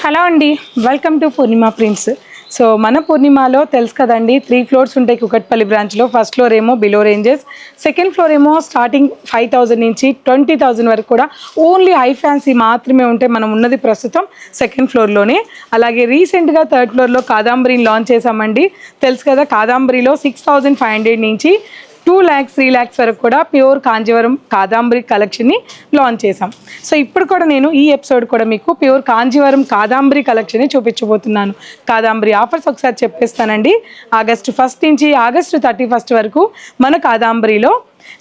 Hello అండి, welcome to Purnima prints. So మన పూర్ణిమలో తెలుసు కదండి, 3 ఫ్లోర్స్ ఉంటాయి కుకట్పల్లి బ్రాంచ్లో. ఫస్ట్ ఫ్లోర్ ఏమో బిలో రేంజెస్, సెకండ్ ఫ్లోర్ ఏమో స్టార్టింగ్ 5,000 నుంచి 20,000 వరకు కూడా ఓన్లీ హై ఫ్యాన్సీ మాత్రమే ఉంటాయి. మనం ఉన్నది ప్రస్తుతం సెకండ్ ఫ్లోర్లోనే. అలాగే రీసెంట్గా థర్డ్ ఫ్లోర్లో కాదాంబరిని లాంచ్ చేసామండి. తెలుసు కదా, కాదాంబరిలో 6,500 నుంచి 2 lakhs 3 lakhs వరకు కూడా ప్యూర్ కాంజీవరం కాదాంబరి కలెక్షన్ని లాంచ్ చేసాం. సో ఇప్పుడు కూడా నేను ఈ ఎపిసోడ్ కూడా మీకు ప్యూర్ కాంజీవరం కాదాంబరి కలెక్షన్ని చూపించబోతున్నాను. కాదాంబరి ఆఫర్స్ ఒకసారి చెప్పేస్తానండి. ఆగస్టు 1 నుంచి ఆగస్టు 31 వరకు మన కాదాంబరిలో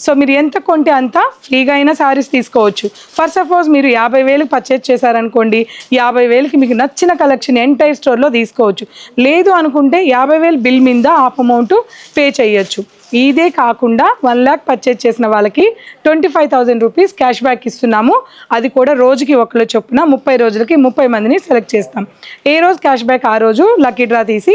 సో మీరు ఎంత కొంటే అంత ఫ్రీగా అయినా శారీస్ తీసుకోవచ్చు. ఫర్ సపోజ్ మీరు 50,000 పర్చేజ్ చేశారనుకోండి, 50,000కి మీకు నచ్చిన కలెక్షన్ ఎంటైర్ స్టోర్లో తీసుకోవచ్చు. లేదు అనుకుంటే 50,000 బిల్ మీద హాఫ్ అమౌంట్ పే చేయొచ్చు. ఇదే కాకుండా 1 lakh పర్చేజ్ చేసిన వాళ్ళకి 25,000 రూపీస్ క్యాష్ బ్యాక్ ఇస్తున్నాము. అది కూడా రోజుకి ఒకళ్ళు చొప్పున 30 రోజులకి 30 మందిని సెలెక్ట్ చేస్తాం. ఏ రోజు క్యాష్ బ్యాక్ ఆ రోజు లక్కీ డ్రా తీసి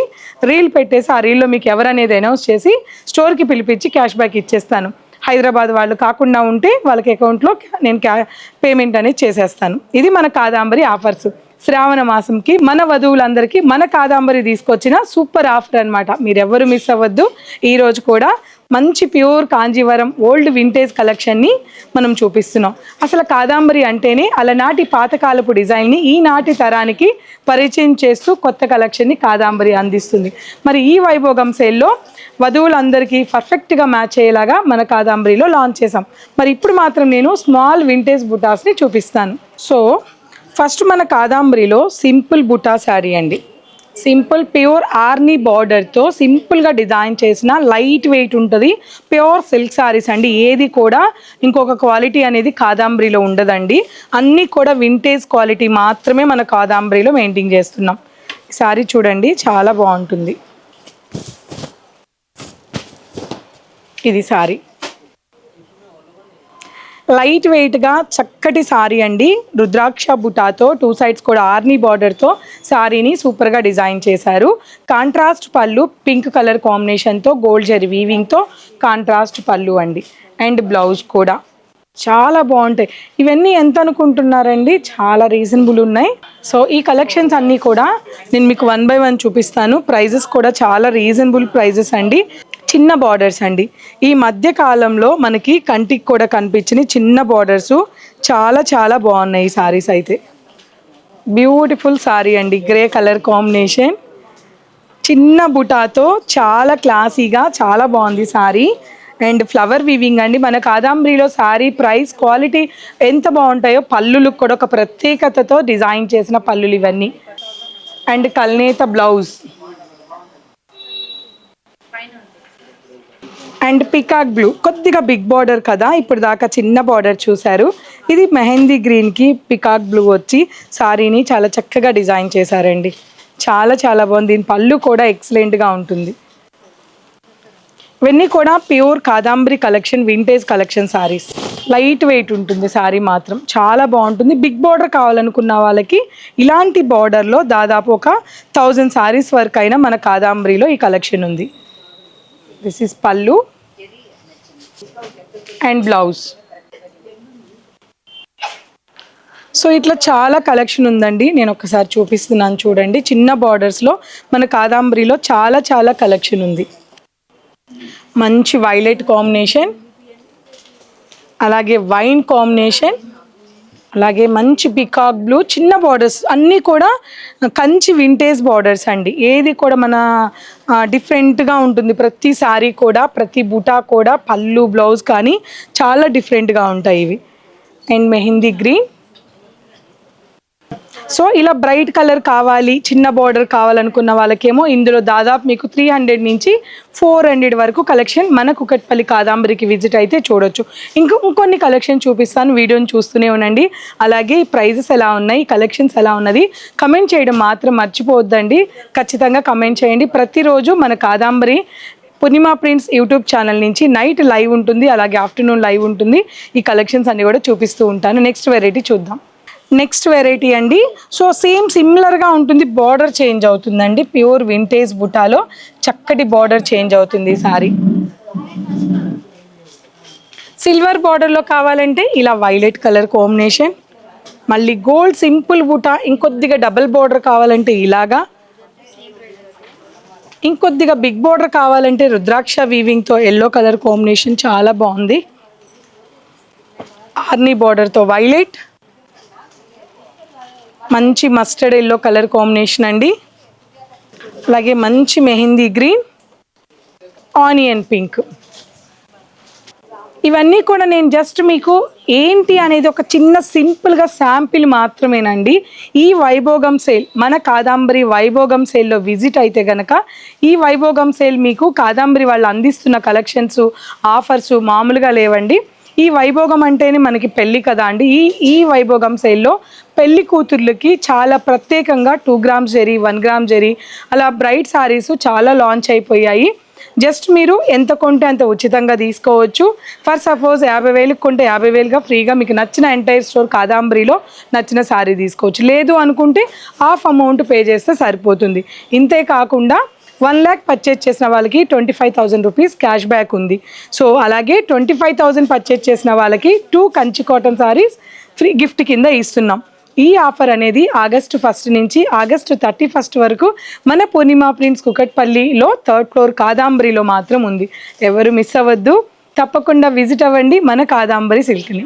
రీల్ పెట్టేసి ఆ రీల్లో మీకు ఎవరనేది అనౌన్స్ చేసి స్టోర్కి పిలిపించి క్యాష్ బ్యాక్ ఇచ్చేస్తాను. హైదరాబాద్ వాళ్ళు కాకుండా ఉంటే వాళ్ళకి అకౌంట్లో నేను పేమెంట్ అనేది చేసేస్తాను. ఇది మన కాదాంబరి ఆఫర్స్. శ్రావణ మాసంకి మన వధువులందరికీ మన కాదాంబరి తీసుకొచ్చిన సూపర్ ఆఫర్ అనమాట. మీరెవ్వరు మిస్ అవ్వద్దు. ఈరోజు కూడా మంచి ప్యూర్ కాంజీవరం ఓల్డ్ వింటేజ్ కలెక్షన్ని మనం చూపిస్తున్నాం. అసలు కాదాంబరి అంటేనే అలనాటి పాతకాలపు డిజైన్ని ఈనాటి తరానికి పరిచయం చేస్తూ కొత్త కలెక్షన్ని కాదాంబరి అందిస్తుంది. మరి ఈ వైభోగం సేల్లో వధువులందరికీ పర్ఫెక్ట్గా మ్యాచ్ అయ్యేలాగా మన కాదాంబరిలో లాంచ్ చేసాం. మరి ఇప్పుడు మాత్రం నేను స్మాల్ వింటేజ్ బుటాస్ని చూపిస్తాను. సో ఫస్ట్ మన కాదాంబరిలో సింపుల్ బుటా శారీ అండి. సింపుల్ ప్యూర్ ఆర్నీ బార్డర్తో సింపుల్గా డిజైన్ చేసిన లైట్ వెయిట్ ఉంటుంది. ప్యూర్ సిల్క్ శారీస్ అండి. ఏది కూడా ఇంకొక క్వాలిటీ అనేది కాదాంబరిలో ఉండదండి. అన్నీ కూడా వింటేజ్ క్వాలిటీ మాత్రమే మన కాదాంబరిలో మెయింటైన్ చేస్తున్నాం. ఈ శారీ చూడండి, చాలా బాగుంటుంది. ఇది శారీ లైట్ వెయిట్గా చక్కటి శారీ అండి. రుద్రాక్ష బుటాతో 2 sides కూడా ఆర్నీ బార్డర్తో శారీని సూపర్గా డిజైన్ చేశారు. కాంట్రాస్ట్ పళ్ళు పింక్ కలర్ కాంబినేషన్తో గోల్డ్ జరీ వీవింగ్తో కాంట్రాస్ట్ పళ్ళు అండి. అండ్ బ్లౌజ్ కూడా చాలా బాగుంటాయి. ఇవన్నీ ఎంత అనుకుంటున్నారండి? చాలా రీజనబుల్ ఉన్నాయి. సో ఈ కలెక్షన్స్ అన్నీ కూడా నేను మీకు 1 by 1 చూపిస్తాను. ప్రైజెస్ కూడా చాలా రీజనబుల్ ప్రైజెస్ అండి. చిన్న బార్డర్స్ అండి. ఈ మధ్య కాలంలో మనకి కంటికి కూడా కనిపించిన చిన్న బార్డర్స్ చాలా చాలా బాగున్నాయి. ఈ సారీస్ అయితే బ్యూటిఫుల్ సారీ అండి. గ్రే కలర్ కాంబినేషన్ చిన్న బుటాతో చాలా క్లాసీగా చాలా బాగుంది సారీ. అండ్ ఫ్లవర్ వీవింగ్ అండి. మన కాదాంబరిలో శారీ ప్రైస్ క్వాలిటీ ఎంత బాగుంటాయో పళ్ళులు కూడా ఒక ప్రత్యేకతతో డిజైన్ చేసిన పళ్ళులు ఇవన్నీ. అండ్ కల్నేత బ్లౌజ్ అండ్ పికాక్ బ్లూ, కొద్దిగా బిగ్ బార్డర్ కదా, ఇప్పుడు దాకా చిన్న బార్డర్ చూశారు. ఇది మెహందీ గ్రీన్కి పికాక్ బ్లూ వచ్చి శారీని చాలా చక్కగా డిజైన్ చేశారండి. చాలా చాలా బాగుంది. దీని పళ్ళు కూడా ఎక్సలెంట్గా ఉంటుంది. ఇవన్నీ కూడా pure Kadambari collection, vintage collection saris. Light weight ఉంటుంది శారీ మాత్రం, చాలా బాగుంటుంది. బిగ్ బార్డర్ కావాలనుకున్న వాళ్ళకి ఇలాంటి బార్డర్లో దాదాపు ఒక 1000 శారీస్ వరకు అయినా మన కాదాంబరిలో ఈ కలెక్షన్ ఉంది. దిస్ ఈస్ పళ్ళు అండ్ బ్లౌజ్. సో ఇట్లా చాలా కలెక్షన్ ఉందండి. నేను ఒకసారి చూపిస్తున్నాను చూడండి. చిన్న బార్డర్స్లో మన కాదాంబరిలో చాలా చాలా కలెక్షన్ ఉంది. మంచి వైలెట్ కాంబినేషన్, అలాగే వైన్ కాంబినేషన్, అలాగే మంచి పికాక్ బ్లూ, చిన్న బార్డర్స్ అన్నీ కూడా కంచి వింటేజ్ బార్డర్స్ అండి. ఏది కూడా మన డిఫరెంట్గా ఉంటుంది. ప్రతి శారీ కూడా ప్రతి బుటా కూడా పళ్ళు బ్లౌజ్ కానీ చాలా డిఫరెంట్గా ఉంటాయి ఇవి. And mehndi green. సో ఇలా బ్రైట్ కలర్ కావాలి, చిన్న బార్డర్ కావాలనుకున్న వాళ్ళకేమో ఇందులో దాదాపు మీకు 300 నుంచి 400 వరకు కలెక్షన్ మన కుకట్పల్లి కాదాంబరికి విజిట్ అయితే చూడొచ్చు. ఇంకొన్ని కలెక్షన్ చూపిస్తాను, వీడియోని చూస్తూనే ఉండండి. అలాగే ప్రైజెస్ ఎలా ఉన్నాయి, కలెక్షన్స్ ఎలా ఉన్నది కమెంట్ చేయడం మాత్రం మర్చిపోవద్దండి. ఖచ్చితంగా కమెంట్ చేయండి. ప్రతిరోజు మన కాదాంబరి పూర్ణిమ ప్రింట్స్ యూట్యూబ్ ఛానల్ నుంచి నైట్ లైవ్ ఉంటుంది, అలాగే ఆఫ్టర్నూన్ లైవ్ ఉంటుంది. ఈ కలెక్షన్స్ అన్నీ కూడా చూపిస్తూ ఉంటాను. నెక్స్ట్ వెరైటీ చూద్దాం. నెక్స్ట్ వెరైటీ అండి. సో సేమ్ సిమిలర్గా ఉంటుంది, బార్డర్ చేంజ్ అవుతుందండి. ప్యూర్ వింటేజ్ బుటాలో చక్కటి బార్డర్ చేంజ్ అవుతుంది ఈ సారీ. సిల్వర్ బార్డర్లో కావాలంటే ఇలా వైలెట్ కలర్ కాంబినేషన్, మళ్ళీ గోల్డ్ సింపుల్ బూటా, ఇంకొద్దిగా డబుల్ బోర్డర్ కావాలంటే ఇలాగా, ఇంకొద్దిగా బిగ్ బోర్డర్ కావాలంటే రుద్రాక్ష వీవింగ్తో ఎల్లో కలర్ కాంబినేషన్ చాలా బాగుంది. ఆర్నీ బార్డర్తో వైలెట్, మంచి మస్టర్డ్ ఎల్లో కలర్ కాంబినేషన్ అండి. అలాగే మంచి మెహందీ గ్రీన్, ఆనియన్ పింక్. ఇవన్నీ కూడా నేను జస్ట్ మీకు ఏంటి అనేది ఒక చిన్న సింపుల్గా శాంపిల్ మాత్రమేనండి. ఈ వైభోగం సేల్, మన కాదాంబరి వైభోగం సేల్లో విజిట్ అయితే కనుక ఈ వైభోగం సేల్ మీకు కాదాంబరి వాళ్ళు అందిస్తున్న కలెక్షన్స్, ఆఫర్స్ మామూలుగా లేవండి. ఈ వైభోగం అంటేనే మనకి పెళ్ళి కదా అండి. ఈ వైభోగం సేల్లో పెళ్లి కూతుర్లకి చాలా ప్రత్యేకంగా 2 గ్రామ్స్ జరీ, 1 గ్రామ్ జరీ అలా బ్రైట్ సారీస్ చాలా లాంచ్ అయిపోయాయి. జస్ట్ మీరు ఎంత కొంటే అంత ఉచితంగా తీసుకోవచ్చు. ఫర్ సపోజ్ 50,000 కొంటే 50,000గా ఫ్రీగా మీకు నచ్చిన ఎంటైర్ స్టోర్ కాదాంబరిలో నచ్చిన శారీ తీసుకోవచ్చు. లేదు అనుకుంటే హాఫ్ అమౌంట్ పే చేస్తే సరిపోతుంది. ఇంతే కాకుండా 1 lakh పర్చేజ్ చేసిన వాళ్ళకి 25,000 రూపీస్ క్యాష్ బ్యాక్ ఉంది. సో అలాగే 25,000 పర్చేజ్ చేసిన వాళ్ళకి 2 Kanchi cotton saris free gift కింద ఇస్తున్నాం. ఈ ఆఫర్ అనేది ఆగస్టు 1 నుంచి ఆగస్టు 31 వరకు మన పూర్ణిమ ప్రింట్స్ కుకట్పల్లిలో 3rd ఫ్లోర్ కాదాంబరిలో మాత్రం ఉంది. ఎవరు మిస్ అవ్వద్దు, తప్పకుండా విజిట్ అవ్వండి మన కాదాంబరి సిల్క్ని.